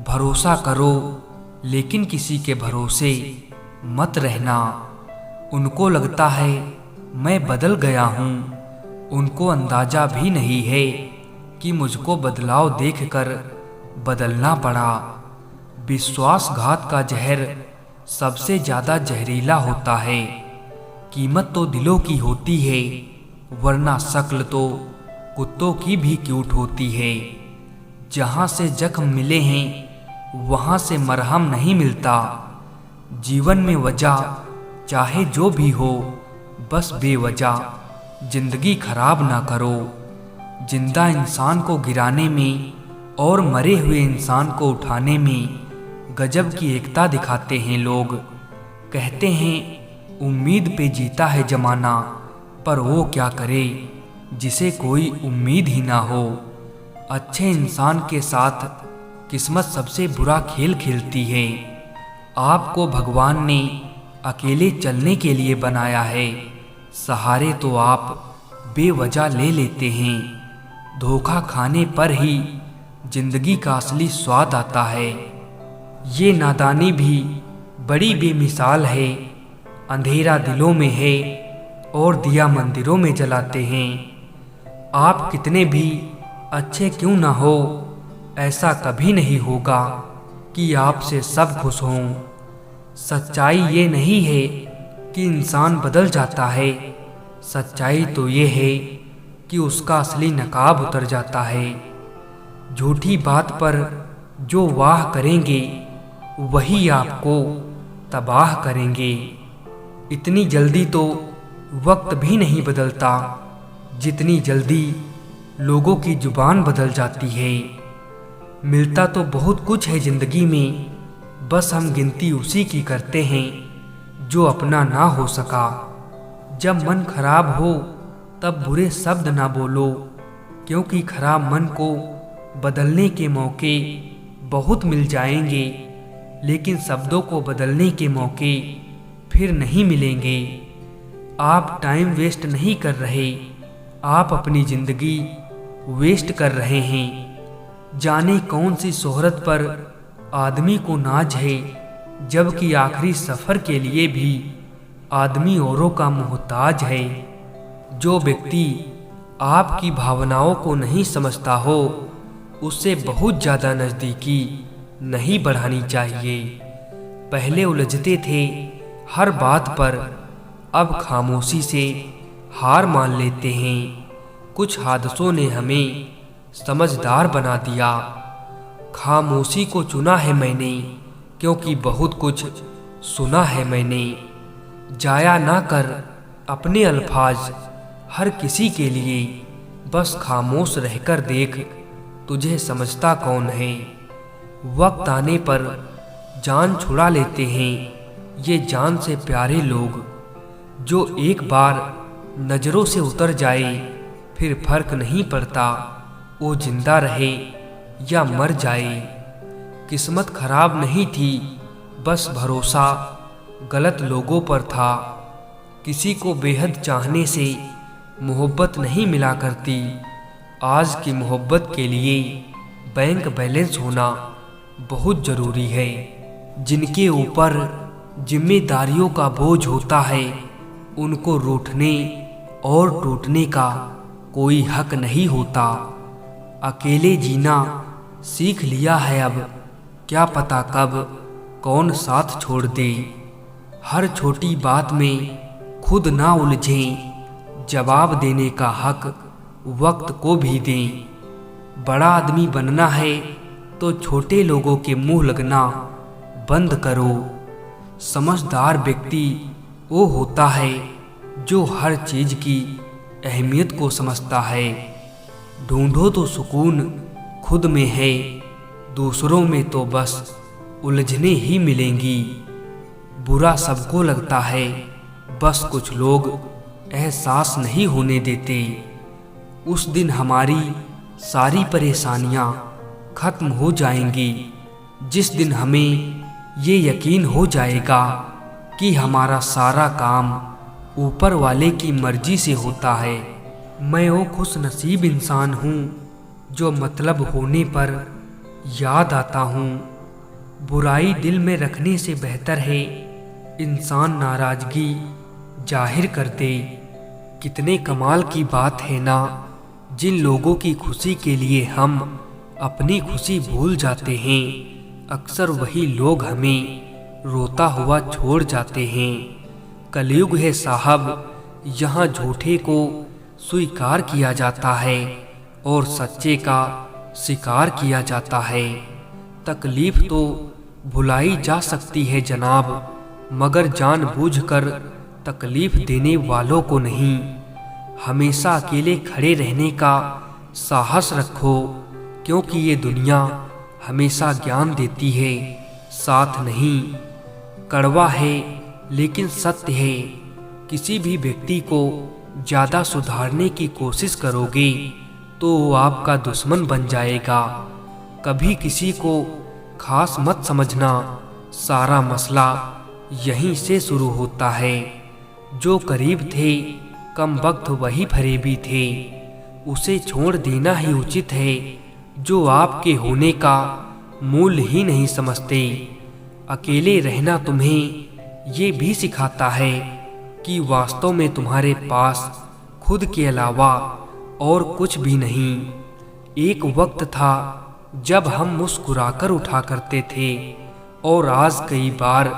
भरोसा करो लेकिन किसी के भरोसे मत रहना। उनको लगता है मैं बदल गया हूँ, उनको अंदाजा भी नहीं है कि मुझको बदलाव देखकर बदलना पड़ा। विश्वासघात का जहर सबसे ज़्यादा जहरीला होता है। कीमत तो दिलों की होती है, वरना शक्ल तो कुत्तों की भी क्यूट होती है। जहाँ से जख्म मिले हैं वहाँ से मरहम नहीं मिलता। जीवन में वजह चाहे जो भी हो, बस बेवजह जिंदगी खराब ना करो। जिंदा इंसान को गिराने में और मरे हुए इंसान को उठाने में गजब की एकता दिखाते हैं लोग। कहते हैं उम्मीद पे जीता है जमाना, पर वो क्या करे जिसे कोई उम्मीद ही ना हो। अच्छे इंसान के साथ किस्मत सबसे बुरा खेल खेलती है। आपको भगवान ने अकेले चलने के लिए बनाया है, सहारे तो आप बेवजह ले लेते हैं। धोखा खाने पर ही जिंदगी का असली स्वाद आता है। ये नादानी भी बड़ी बेमिसाल है। अंधेरा दिलों में है और दिया मंदिरों में जलाते हैं। आप कितने भी अच्छे क्यों ना हो, ऐसा कभी नहीं होगा कि आपसे सब खुश हों। सच्चाई ये नहीं है कि इंसान बदल जाता है, सच्चाई तो ये है कि उसका असली नकाब उतर जाता है। झूठी बात पर जो वाह करेंगे वही आपको तबाह करेंगे। इतनी जल्दी तो वक्त भी नहीं बदलता जितनी जल्दी लोगों की जुबान बदल जाती है। मिलता तो बहुत कुछ है जिंदगी में, बस हम गिनती उसी की करते हैं जो अपना ना हो सका। जब मन खराब हो तब बुरे शब्द ना बोलो, क्योंकि खराब मन को बदलने के मौके बहुत मिल जाएंगे, लेकिन शब्दों को बदलने के मौके फिर नहीं मिलेंगे। आप टाइम वेस्ट नहीं कर रहे, आप अपनी ज़िंदगी वेस्ट कर रहे हैं। जाने कौन सी शोहरत पर आदमी को नाज है, जबकि आखिरी सफ़र के लिए भी आदमी औरों का मोहताज है। जो व्यक्ति आपकी भावनाओं को नहीं समझता हो, उससे बहुत ज़्यादा नज़दीकी नहीं बढ़ानी चाहिए। पहले उलझते थे हर बात पर, अब खामोशी से हार मान लेते हैं। कुछ हादसों ने हमें समझदार बना दिया। खामोशी को चुना है मैंने, क्योंकि बहुत कुछ सुना है मैंने। जाया ना कर अपने अल्फाज हर किसी के लिए, बस खामोश रहकर देख तुझे समझता कौन है। वक्त आने पर जान छुड़ा लेते हैं ये जान से प्यारे लोग। जो एक बार नज़रों से उतर जाए फिर फर्क नहीं पड़ता वो जिंदा रहे या मर जाए। किस्मत खराब नहीं थी, बस भरोसा गलत लोगों पर था। किसी को बेहद चाहने से मोहब्बत नहीं मिला करती। आज की मोहब्बत के लिए बैंक बैलेंस होना बहुत ज़रूरी है। जिनके ऊपर जिम्मेदारियों का बोझ होता है, उनको रूठने और टूटने का कोई हक नहीं होता। अकेले जीना सीख लिया है अब, क्या पता कब कौन साथ छोड़ दे। हर छोटी बात में खुद ना उलझें, जवाब देने का हक वक्त को भी दें। बड़ा आदमी बनना है तो छोटे लोगों के मुंह लगना बंद करो। समझदार व्यक्ति वो होता है जो हर चीज़ की अहमियत को समझता है। ढूंढो तो सुकून खुद में है, दूसरों में तो बस उलझने ही मिलेंगी। बुरा सबको लगता है, बस कुछ लोग एहसास नहीं होने देते। उस दिन हमारी सारी परेशानियां खत्म हो जाएंगी, जिस दिन हमें ये यकीन हो जाएगा कि हमारा सारा काम ऊपर वाले की मर्जी से होता है। मैं वो खुश नसीब इंसान हूँ जो मतलब होने पर याद आता हूँ। बुराई दिल में रखने से बेहतर है इंसान नाराजगी जाहिर कर दे। कितने कमाल की बात है ना, जिन लोगों की खुशी के लिए हम अपनी खुशी भूल जाते हैं, अक्सर वही लोग हमें रोता हुआ छोड़ जाते हैं। कलयुग है साहब, यहाँ झूठे को स्वीकार किया जाता है और सच्चे का शिकार किया जाता है। तकलीफ तो भुलाई जा सकती है जनाब, मगर जानबूझकर तकलीफ देने वालों को नहीं। हमेशा अकेले खड़े रहने का साहस रखो, क्योंकि ये दुनिया हमेशा ज्ञान देती है, साथ नहीं। कड़वा है लेकिन सत्य है, किसी भी व्यक्ति को ज़्यादा सुधारने की कोशिश करोगे तो वो आपका दुश्मन बन जाएगा। कभी किसी को खास मत समझना, सारा मसला यहीं से शुरू होता है। जो करीब थे कम वक्त वही फरेबी थे, उसे छोड़ देना ही उचित है जो आपके होने का मूल्य ही नहीं समझते। अकेले रहना तुम्हें ये भी सिखाता है कि वास्तव में तुम्हारे पास खुद के अलावा और कुछ भी नहीं। एक वक्त था जब हम मुस्कुराकर उठा करते थे और आज कई बार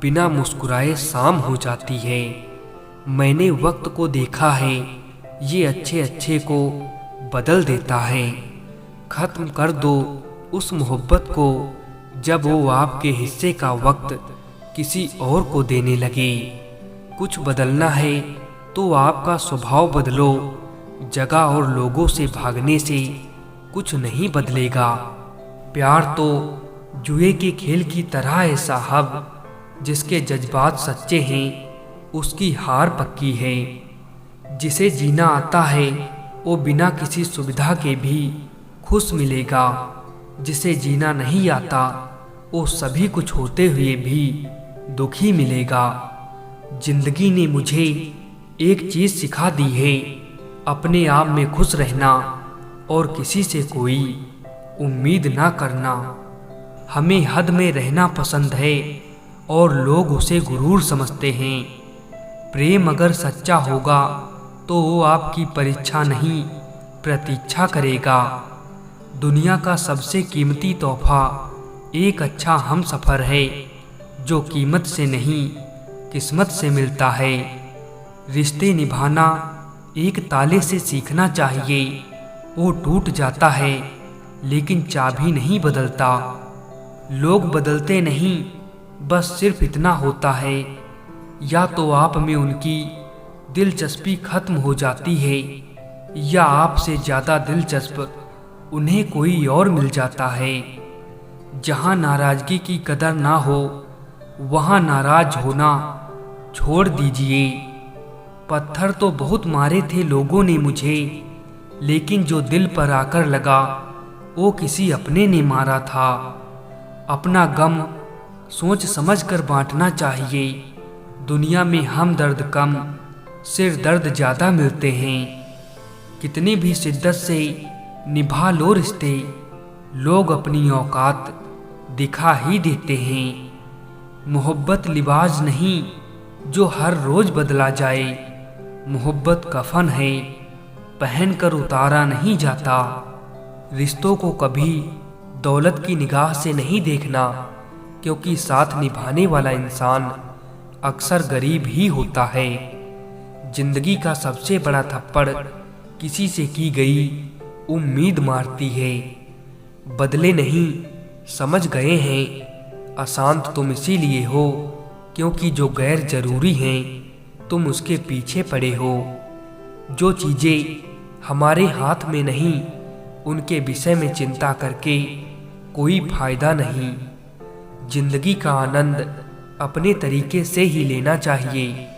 बिना मुस्कुराए शाम हो जाती है। मैंने वक्त को देखा है, ये अच्छे अच्छे को बदल देता है। खत्म कर दो उस मोहब्बत को जब वो आपके हिस्से का वक्त किसी और को देने लगे। कुछ बदलना है तो आपका स्वभाव बदलो, जगह और लोगों से भागने से कुछ नहीं बदलेगा। प्यार तो जुए के खेल की तरह है साहब, जिसके जज्बात सच्चे हैं उसकी हार पक्की है। जिसे जीना आता है वो बिना किसी सुविधा के भी खुश मिलेगा, जिसे जीना नहीं आता वो सभी कुछ होते हुए भी दुखी मिलेगा। जिंदगी ने मुझे एक चीज सिखा दी है, अपने आप में खुश रहना और किसी से कोई उम्मीद ना करना। हमें हद में रहना पसंद है और लोग उसे गुरूर समझते हैं। प्रेम अगर सच्चा होगा तो वो आपकी परीक्षा नहीं प्रतीक्षा करेगा। दुनिया का सबसे कीमती तोहफा एक अच्छा हमसफर है, जो कीमत से नहीं किस्मत से मिलता है। रिश्ते निभाना एक ताले से सीखना चाहिए, वो टूट जाता है लेकिन चाबी नहीं बदलता। लोग बदलते नहीं, बस सिर्फ इतना होता है, या तो आप में उनकी दिलचस्पी खत्म हो जाती है या आपसे ज़्यादा दिलचस्प उन्हें कोई और मिल जाता है। जहाँ नाराज़गी की कदर ना हो वहाँ नाराज होना छोड़ दीजिए। पत्थर तो बहुत मारे थे लोगों ने मुझे, लेकिन जो दिल पर आकर लगा वो किसी अपने ने मारा था। अपना गम सोच समझ कर बांटना चाहिए। दुनिया में हम दर्द कम, सिर दर्द ज़्यादा मिलते हैं। कितनी भी शिद्दत से निभा लो रिश्ते, लोग अपनी औकात दिखा ही देते हैं। मोहब्बत लिबास नहीं जो हर रोज बदला जाए, मोहब्बत कफन है पहन कर उतारा नहीं जाता। रिश्तों को कभी दौलत की निगाह से नहीं देखना, क्योंकि साथ निभाने वाला इंसान अक्सर गरीब ही होता है। जिंदगी का सबसे बड़ा थप्पड़ किसी से की गई उम्मीद मारती है। बदले नहीं, समझ गए हैं। अशांत तुम इसीलिए हो क्योंकि जो गैर जरूरी हैं तुम उसके पीछे पड़े हो। जो चीज़ें हमारे हाथ में नहीं उनके विषय में चिंता करके कोई फायदा नहीं। जिंदगी का आनंद अपने तरीके से ही लेना चाहिए।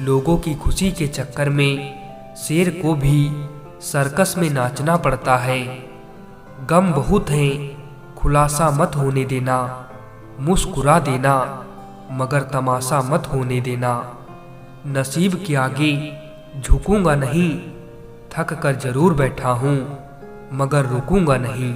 लोगों की खुशी के चक्कर में शेर को भी सर्कस में नाचना पड़ता है। गम बहुत हैं, खुलासा मत होने देना। मुस्कुरा देना मगर तमाशा मत होने देना। नसीब के आगे झुकूंगा नहीं, थक कर जरूर बैठा हूँ मगर रुकूंगा नहीं।